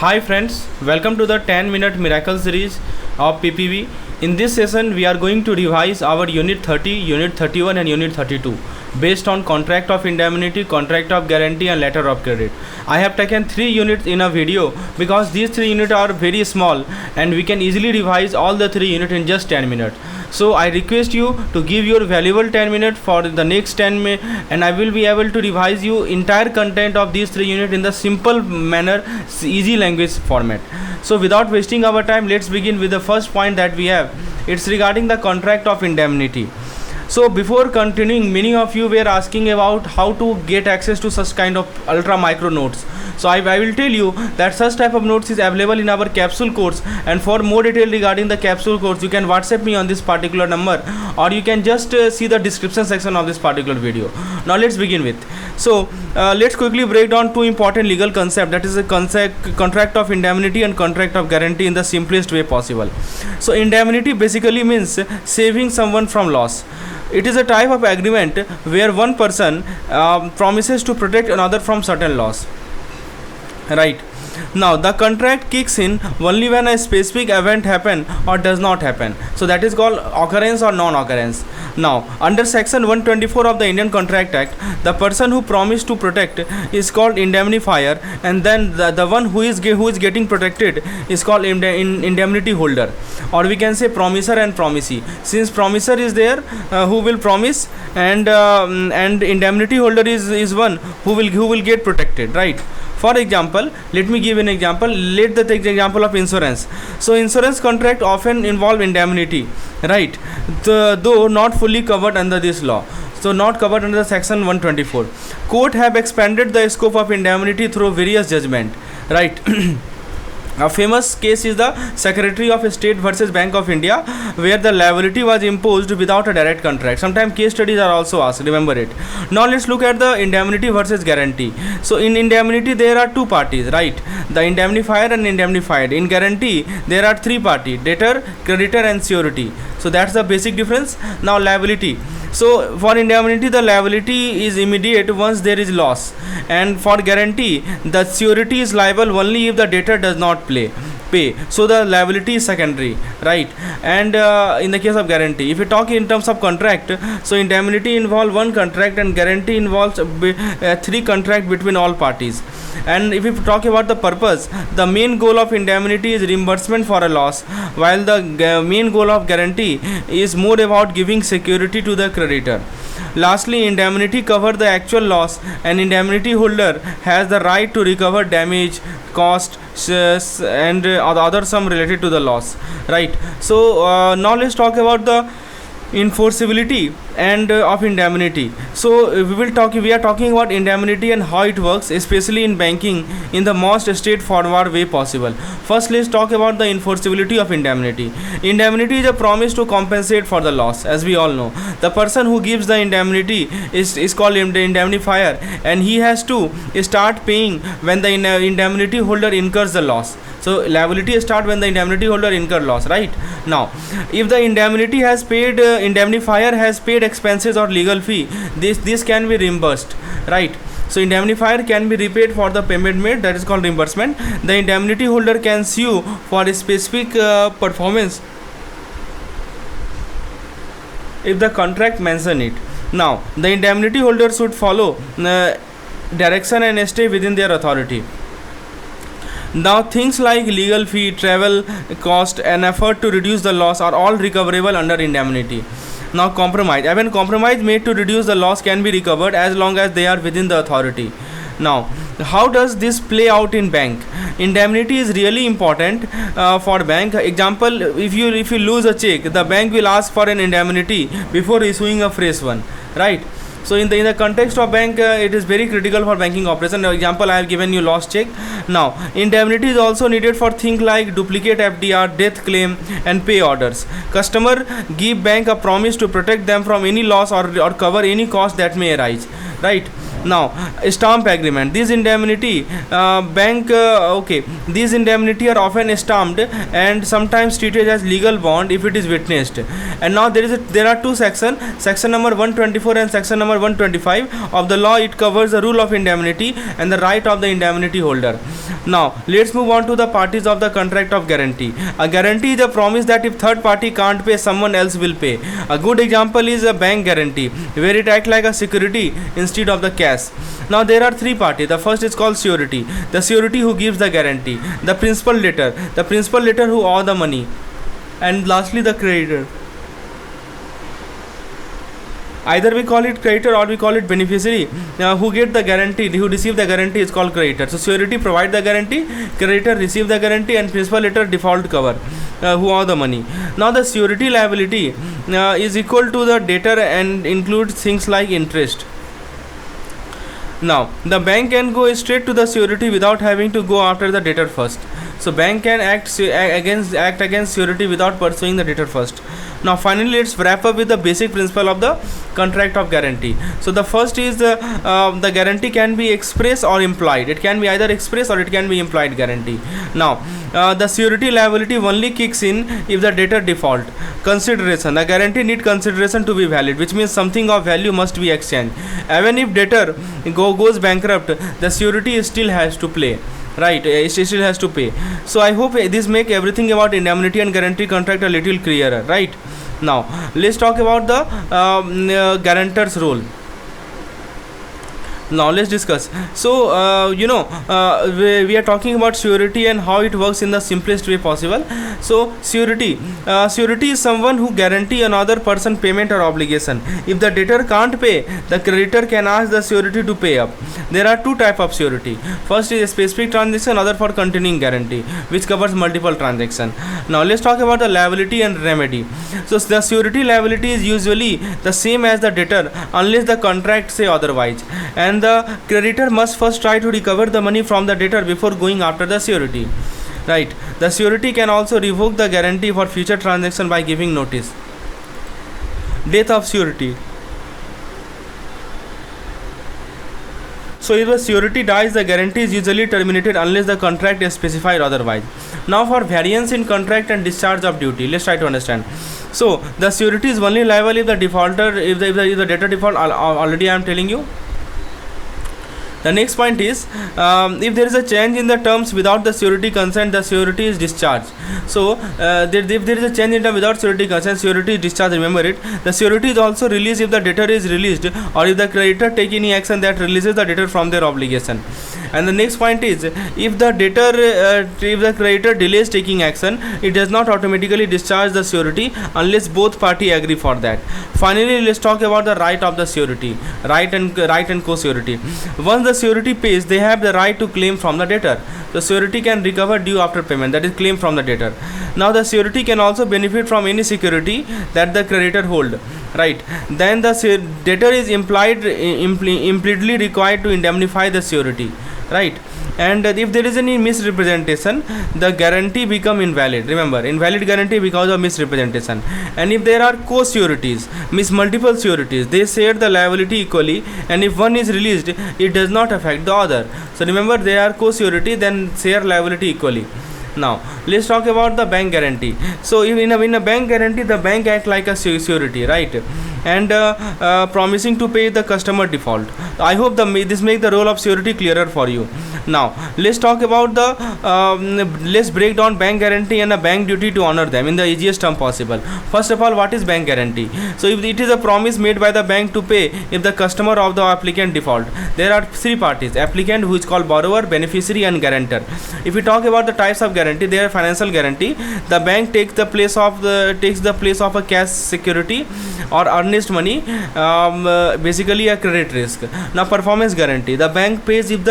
Hi friends, welcome to the 10-minute miracle series of PPV. In this session, we are going to revise our Unit 30, Unit 31 and Unit 32 based on contract of indemnity, contract of guarantee and letter of credit. I have taken 3 units in a video because these 3 units are very small and we can easily revise all the 3 units in just 10 minutes. So I request you to give your valuable 10 minutes for the next 10 minutes and I will be able to revise you entire content of these 3 units in the simple manner, easy language format. So without wasting our time, let's begin with the first point that we have. It's regarding the contract of indemnity. So before continuing, many of you were asking about how to get access to such kind of ultra micro notes. So I will tell you that such type of notes is available in our capsule course, and for more detail regarding the capsule course you can WhatsApp me on this particular number or you can just see the description section of this particular video. Now let's begin with. So let's quickly break down 2 important legal concepts, that is a contract of indemnity and contract of guarantee in the simplest way possible. So indemnity basically means saving someone from loss. It is a type of agreement where one person promises to protect another from certain loss. Right. Now the contract kicks in only when a specific event happen or does not happen. So that is called occurrence or non-occurrence. Now under section 124 of the Indian Contract Act, the person who promised to protect is called indemnifier, and then the one who is getting protected is called indemnity holder, or we can say promiser and promisee. Since promiser is there who will promise, and indemnity holder is one who will get protected, right? For example, let me give an example. Let the take the example of insurance. So insurance contract often involve indemnity, right? Though not fully covered under this law. So not covered under section 124. Court have expanded the scope of indemnity through various judgment, right? A famous case is the Secretary of State versus Bank of India, where the liability was imposed without a direct contract. Sometimes case studies are also asked, remember it. Now let's look at the indemnity versus guarantee. So in indemnity there are 2 parties, right? The indemnifier and indemnified. In guarantee there are 3 parties, debtor, creditor and surety. So that's the basic difference. Now liability. So for indemnity the liability is immediate once there is loss, and for guarantee the surety is liable only if the debtor does not pay. So the liability is secondary, right? And in the case of guarantee, if you talk in terms of contract, so indemnity involves 1 contract and guarantee involves 3 contract between all parties. And if you talk about the purpose, the main goal of indemnity is reimbursement for a loss, while the main goal of guarantee is more about giving security to the creditor. Lastly, indemnity covers the actual loss, and indemnity holder has the right to recover damage, cost, and other sum related to the loss, right? So now let's talk about the enforceability and of indemnity. So we are talking about indemnity and how it works, especially in banking, in the most straightforward way possible. First, let's talk about the enforceability of indemnity. Indemnity is a promise to compensate for the loss. As we all know, the person who gives the indemnity is called indemnifier, and he has to start paying when the indemnity holder incurs the loss. So liability start when the indemnity holder incur loss, right? Now if the indemnity has paid indemnifier has paid expenses or legal fee, this can be reimbursed, right? So indemnifier can be repaid for the payment made, that is called reimbursement. The indemnity holder can sue for a specific performance if the contract mention it. Now the indemnity holder should follow direction and stay within their authority. Now things like legal fee, travel cost and effort to reduce the loss are all recoverable under indemnity. Now compromise. Even compromise made to reduce the loss can be recovered as long as they are within the authority. Now how does this play out in bank? Indemnity is really important for bank. Example, if you lose a check, the bank will ask for an indemnity before issuing a fresh one, right? So in the context of bank, it is very critical for banking operation. For example, I have given you lost check. Now indemnity is also needed for things like duplicate FDR, death claim and pay orders. Customer give bank a promise to protect them from any loss or cover any cost that may arise, right? Now, stamp agreement. These indemnity these indemnity are often stamped and sometimes treated as legal bond if it is witnessed. And now there are two sections, section number 124 and section number 125 of the law. It covers the rule of indemnity and the right of the indemnity holder. Now, let's move on to the parties of the contract of guarantee. A guarantee is a promise that if third party can't pay, someone else will pay. A good example is a bank guarantee, where it acts like a security instead of the cash. Now there are three parties. The first is called surety, the surety who gives the guarantee. The principal letter who owe the money. And lastly, the creditor. Either we call it creditor or we call it beneficiary. Who get the guarantee, who receive the guarantee is called creditor. So surety provide the guarantee, creditor receive the guarantee, and principal letter default cover who owe the money. Now the surety liability is equal to the debtor and includes things like interest. Now the bank can go straight to the surety without having to go after the debtor first. So bank can act against surety without pursuing the debtor first. Now finally, let's wrap up with the basic principle of the contract of guarantee. So the first is the guarantee can be express or implied. It can be either express or it can be implied guarantee. Now the surety liability only kicks in if the debtor default. Consideration. The guarantee need consideration to be valid, which means something of value must be exchanged. Even if debtor goes bankrupt, the surety still has to play. Right, it still has to pay. So I hope this make everything about indemnity and guarantee contract a little clearer. Right, now let's talk about the guarantor's role. Now let's discuss. So we are talking about surety and how it works in the simplest way possible. So surety is someone who guarantee another person payment or obligation. If the debtor can't pay, the creditor can ask the surety to pay up. There are two types of surety. First is a specific transaction, other for continuing guarantee, which covers multiple transactions. Now let's talk about the liability and remedy. So the surety liability is usually the same as the debtor unless the contract say otherwise, and the creditor must first try to recover the money from the debtor before going after the surety. Right. The surety can also revoke the guarantee for future transaction by giving notice. Death of surety. So if the surety dies, the guarantee is usually terminated unless the contract is specified otherwise. Now for variance in contract and discharge of duty, let's try to understand. So the surety is only liable if the defaulter, if the debtor default. Already I am telling you. The next point is if there is a change in the terms without the surety consent, the surety is discharged. So if there is a change in term without surety consent, surety is discharged. Remember it. The surety is also released if the debtor is released or if the creditor take any action that releases the debtor from their obligation. And the next point is if the creditor delays taking action, it does not automatically discharge the surety unless both parties agree for that. Finally, let's talk about the right of the surety, right and co-surety. Once the surety pays, they have the right to claim from the debtor. The surety can recover due after payment, that is claim from the debtor. Now the surety can also benefit from any security that the creditor hold. Right. Then the debtor is implicitly required to indemnify the surety. Right. And if there is any misrepresentation, the guarantee become invalid. Remember, invalid guarantee because of misrepresentation. And if there are co-sureties, means multiple sureties, they share the liability equally, and if one is released, it does not affect the other. So remember, they are co-surety, then share liability equally. Now let's talk about the bank guarantee. So in a bank guarantee, the bank act like a surety, right, and promising to pay the customer default. I hope this make the role of surety clearer for you. Now let's talk about let's break down bank guarantee and a bank duty to honor them in the easiest term possible. First of all, what is bank guarantee? So if it is a promise made by the bank to pay if the customer of the applicant default. There are three parties: applicant, who is called borrower, beneficiary, and guarantor. If we talk about the types of guarantee, they are financial guarantee. The bank takes the place of a cash security or earnest money, basically a credit risk. Now performance guarantee, the bank pays if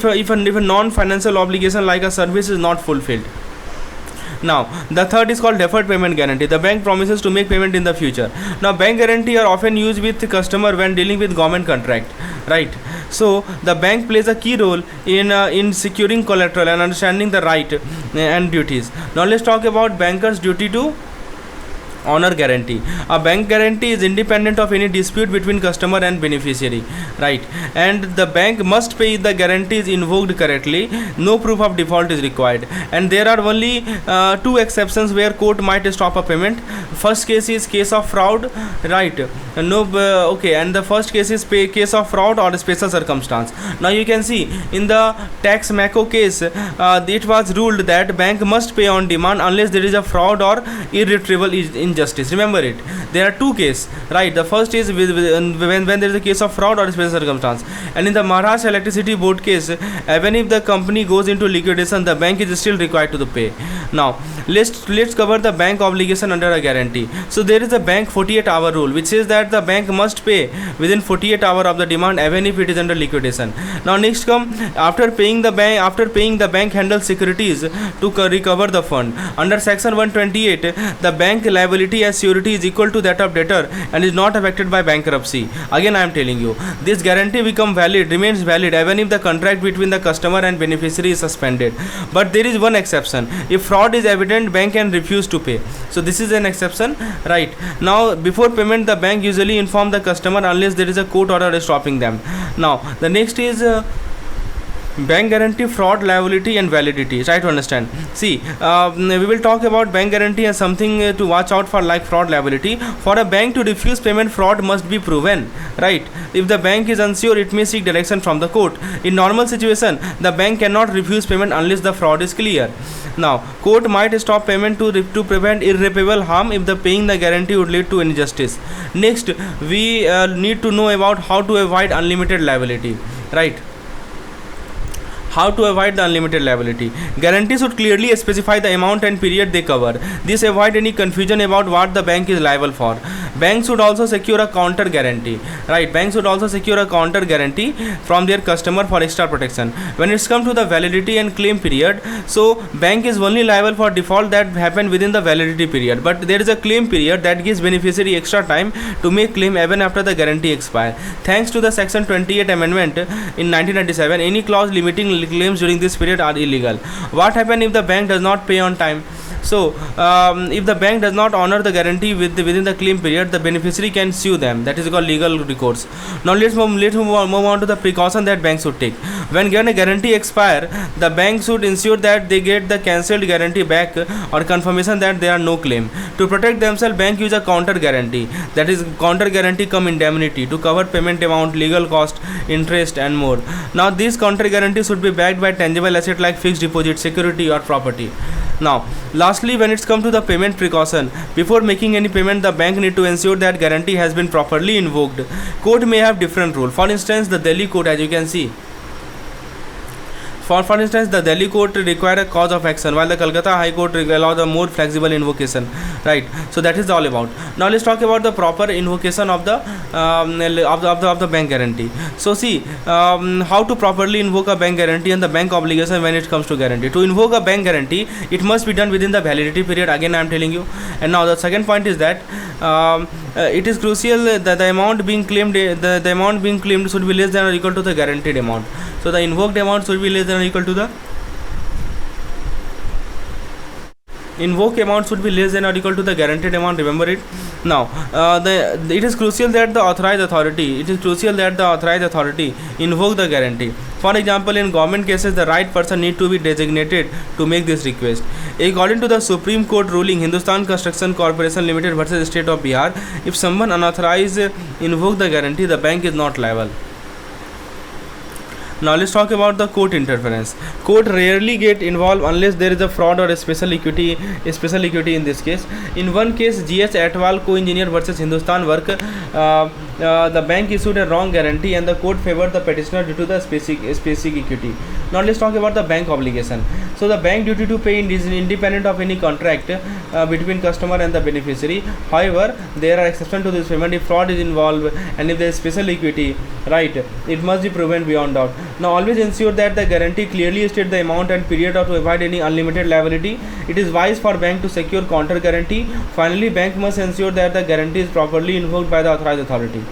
a non-financial obligation like a service is not fulfilled. Now the third is called deferred payment guarantee. The bank promises to make payment in the future. Now bank guarantee are often used with the customer when dealing with government contract, right? So the bank plays a key role in securing collateral and understanding the right and duties. Now let's talk about bankers' duty to honor guarantee. A bank guarantee is independent of any dispute between customer and beneficiary, right? And the bank must pay if the guarantee is invoked correctly. No proof of default is required, and there are only two exceptions where court might stop a payment. First case is case of fraud, right? No, okay, and the first case is case of fraud or special circumstance. Now you can see in the tax Maco case, it was ruled that bank must pay on demand unless there is a fraud or irretrievable injustice. Remember it. There are two cases, right? The first is when there is a case of fraud or special circumstance, and in the Maharashtra Electricity Board case, even if the company goes into liquidation, the bank is still required to pay. Now let's cover the bank obligation under a guarantee. So there is a bank 48-hour rule which says that the bank must pay within 48 hours of the demand even if it is under liquidation. Now next come after paying the bank handles securities to recover the fund. Under section 128, the bank liability as surety is equal to that of debtor and is not affected by bankruptcy. Again I am telling you, this guarantee remains valid even if the contract between the customer and beneficiary is suspended. But there is one exception. If fraud is evident, bank can refuse to pay. So this is an exception, right? Now before payment, the bank usually inform the customer unless there is a court order stopping them. Now the next is bank guarantee, fraud, liability and validity. Try to understand. See, we will talk about bank guarantee as something to watch out for, like fraud, liability. For a bank to refuse payment, fraud must be proven, right? If the bank is unsure, it may seek direction from the court. In normal situation, the bank cannot refuse payment unless the fraud is clear. Now court might stop payment to prevent irreparable harm if the paying the guarantee would lead to injustice. Next, we need to know about how to avoid unlimited liability, right? How to avoid the unlimited liability. Guarantee should clearly specify the amount and period they cover. This avoid any confusion about what the bank is liable for. Banks should also secure a counter guarantee, right? Banks should also secure a counter guarantee from their customer for extra protection. When it's come to the validity and claim period, so bank is only liable for default that happened within the validity period, but there is a claim period that gives beneficiary extra time to make claim even after the guarantee expire. Thanks to the section 28 amendment in 1997, any clause limiting claims during this period are illegal. What happens if the bank does not pay on time? So if the bank does not honor the guarantee within the claim period, the beneficiary can sue them. That is called legal recourse. Now let's move on to the precaution that banks should take. When a guarantee expire, the bank should ensure that they get the cancelled guarantee back or confirmation that there are no claim. To protect themselves, bank use a counter guarantee. That is counter guarantee cum indemnity to cover payment amount, legal cost, interest and more. Now this counter guarantee should be backed by tangible asset like fixed deposit, security or property. Now lastly, when it's come to the payment precaution, before making any payment, the bank need to ensure that guarantee has been properly invoked. Court may have different rule. For instance, the Delhi court, as you can see, for instance, the Delhi court require a cause of action, while the Calcutta High Court allow the more flexible invocation, right? So that is all about. Now let's talk about the proper invocation of the bank guarantee. So see, how to properly invoke a bank guarantee and the bank obligation when it comes to guarantee. To invoke a bank guarantee, it must be done within the validity period. Again, I am telling you. And now the second point is that it is crucial that the amount being claimed should be less than or equal to the guaranteed amount. So the invoked amount should be less than or equal to the guaranteed amount. Remember it. Now it is crucial that the authorized authority invoke the guarantee. For example, in government cases, the right person need to be designated to make this request. According to the Supreme Court ruling, Hindustan Construction Corporation Limited versus State of Bihar, if someone unauthorized invoke the guarantee, the bank is not liable. Now let's talk about the court interference. Court rarely get involved unless there is a fraud or a special equity in this case. In one case, GS Atwal Co-Engineer versus Hindustan Work, the bank issued a wrong guarantee and the court favored the petitioner due to the specific equity. Now let's talk about the bank obligation. So the bank duty to pay is independent of any contract between customer and the beneficiary. However, there are exceptions to this payment if fraud is involved and if there is special equity, right, it must be proven beyond doubt. Now always ensure that the guarantee clearly state the amount and period to avoid any unlimited liability. It is wise for bank to secure counter guarantee. Finally, bank must ensure that the guarantee is properly invoked by the authorized authority.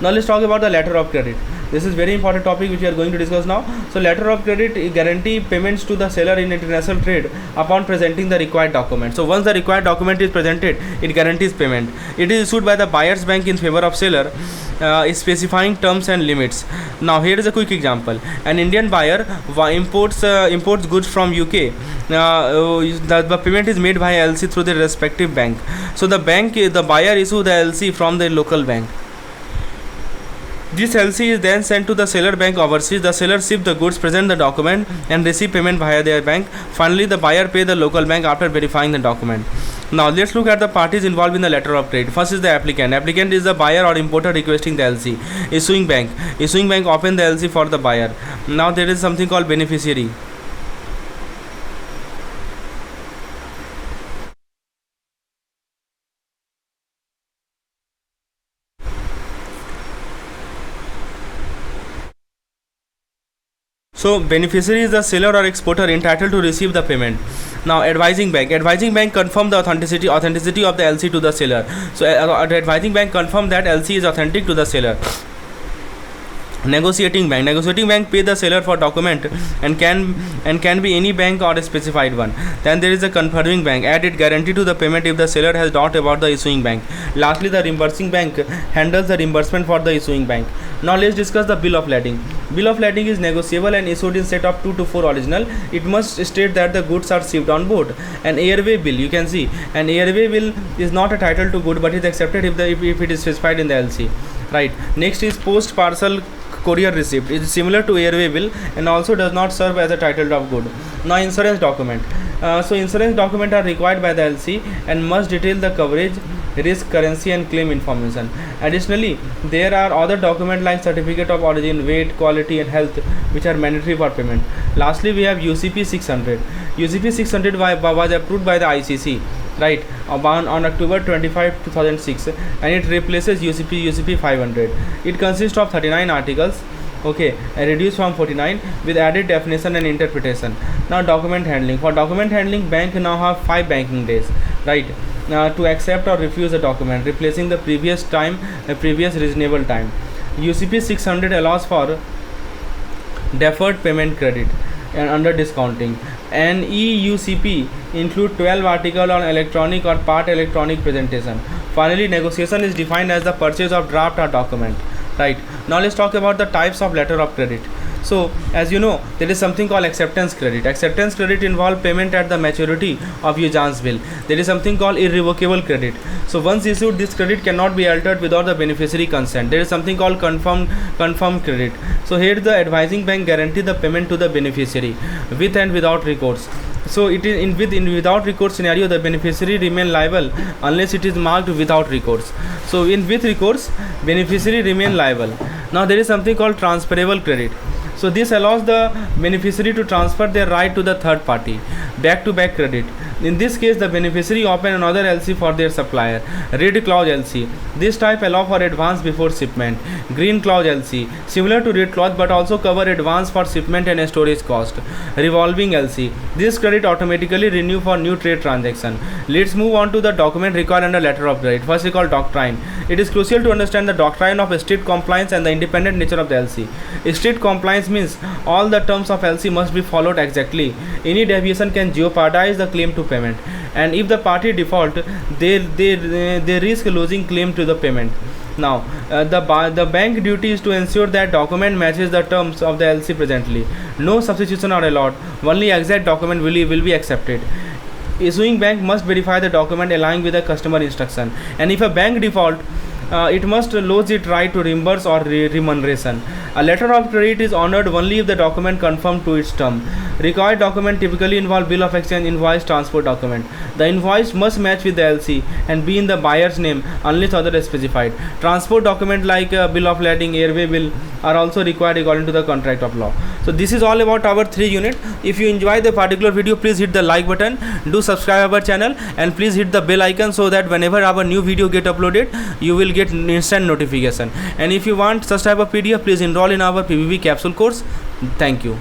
Now let's talk about the letter of credit. This is very important topic which we are going to discuss now. So letter of credit guarantee payments to the seller in international trade upon presenting the required document. So once the required document is presented, it guarantees payment. It is issued by the buyer's bank in favor of seller, specifying terms and limits. Now here is a quick example. An Indian buyer imports goods from UK. The payment is made by LC through the respective bank. So the buyer issue the LC from the local bank. This LC is then sent to the seller bank overseas. The seller ship the goods, present the document, and receive payment via their bank. Finally, the buyer pay the local bank after verifying the document. Now let's look at the parties involved in the letter of trade. First is the applicant. Applicant is the buyer or importer requesting the LC. Issuing bank open the LC for the buyer. Now there is something called beneficiary. So beneficiary is the seller or exporter entitled to receive the payment. Now advising bank confirm the authenticity of the LC to the seller. So the advising bank confirm that LC is authentic to the seller. Negotiating bank pay the seller for document and can be any bank or a specified one. Then there is a confirming bank, added guarantee to the payment if the seller has doubt about the issuing bank. Lastly, the reimbursing bank handles the reimbursement for the issuing bank. Now let's discuss the bill of lading. Bill of lading is negotiable and issued in set of 2 to 4 original. It must state that the goods are shipped on board. An airway bill, you can see, an airway bill is not a title to good but is accepted if it is specified in the LC. Right. Next is post parcel courier receipt. It is similar to airway bill and also does not serve as a title of good. Now insurance document. So insurance document are required by the LC and must detail the coverage, risk, currency and claim information. Additionally, there are other documents like certificate of origin, weight, quality and health which are mandatory for payment. Lastly, we have UCP 600. UCP 600 was approved by the ICC, right, on October 25, 2006, and it replaces UCP 500. It consists of 39 articles, okay, and reduced from 49 with added definition and interpretation. Now document handling. For document handling, bank now have 5 banking days, right, to accept or refuse a document, replacing the previous reasonable time. UCP 600 allows for deferred payment credit and under discounting. An EUCP include 12 articles on electronic or part electronic presentation. Finally, negotiation is defined as the purchase of draft or document. Right. Now let's talk about the types of letter of credit. So as you know, there is something called acceptance credit. Acceptance credit involves payment at the maturity of usance bill. There is something called irrevocable credit. So once issued, this credit cannot be altered without the beneficiary consent. There is something called confirmed credit. So here the advising bank guarantee the payment to the beneficiary with and without recourse. So it is in without recourse scenario, the beneficiary remain liable unless it is marked without recourse. So in with recourse, beneficiary remain liable. Now there is something called transferable credit. So this allows the beneficiary to transfer their right to the third party. Back-to-back credit. In this case, the beneficiary open another LC for their supplier. Red clause LC. This type allow for advance before shipment. Green clause LC. Similar to red clause but also cover advance for shipment and storage cost. Revolving LC. This credit automatically renew for new trade transaction. Let's move on to the document required under letter of credit. First is called doctrine. It is crucial to understand the doctrine of strict compliance and the independent nature of the LC. Strict compliance means all the terms of LC must be followed exactly. Any deviation can jeopardize the claim to payment, and if the party default, they risk losing claim to the payment. Now the bank duty is to ensure that document matches the terms of the LC presently. No substitution are allowed. Only exact document will be accepted. Issuing bank must verify the document aligning with the customer instruction, and if a bank default, it must lose its right to reimburse or remuneration. A letter of credit is honored only if the document conforms to its term. Required document typically involve bill of exchange, invoice, transport document. The invoice must match with the LC and be in the buyer's name unless otherwise specified. Transport document like bill of lading, airway bill are also required according to the contract of law. So this is all about our 3 units. If you enjoy the particular video, please hit the like button, do subscribe our channel, and please hit the bell icon so that whenever our new video get uploaded, you will get instant notification. And if you want such type of PDF, please enroll in our PPP capsule course. Thank you.